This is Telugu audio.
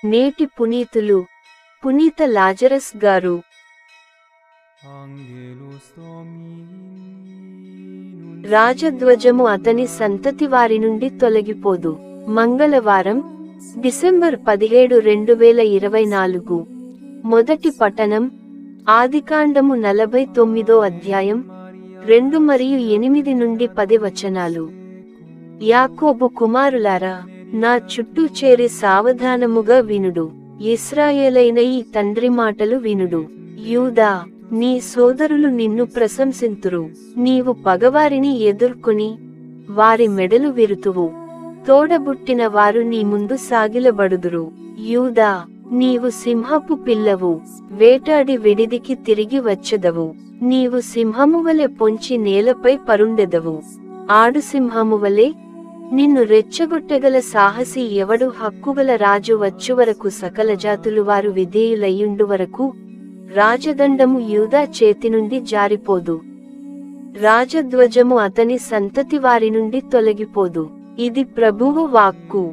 నేటి పునీతులు పునీత లాజరస్ గారు. రాజధ్వజము అతని సంతతి వారి నుండి తొలగిపోదు. మంగళవారం, డిసెంబర్ 17, 2024. మొదటి పఠనం ఆదికాండము 49వ అధ్యాయం 2 మరియు 8 నుండి 10 వచనాలు. యాకోబు కుమారులారా, నా చుట్టూ చేరి సావధానముగా వినుడు. ఇశ్రాయేలైన ఈ తండ్రి మాటలు వినుడు. యూదా, నీ సోదరులు నిన్ను ప్రశంసింతురు. నీవు పగవారిని ఎదుర్కొని వారి మెడలు విరుతువు. తోడబుట్టిన వారు నీ ముందు సాగిలబడుదురు. యూదా, నీవు సింహపు పిల్లవు, వేటాడి విడిదికి తిరిగి వచ్చెదవు. నీవు సింహమువలె పొంచి నేలపై పరుండెదవు. ఆడు సింహమువలె నిన్ను రెచ్చగొట్టగల సాహసి ఎవడు? హక్కుగల రాజు వచ్చువరకు సకల జాతులు వారు విధేయులయ్యుండు వరకు రాజదండము యూదా చేతి నుండి జారిపోదు. రాజధ్వజము అతని సంతతి వారి నుండి తొలగిపోదు. ఇది ప్రభువు వాక్కు.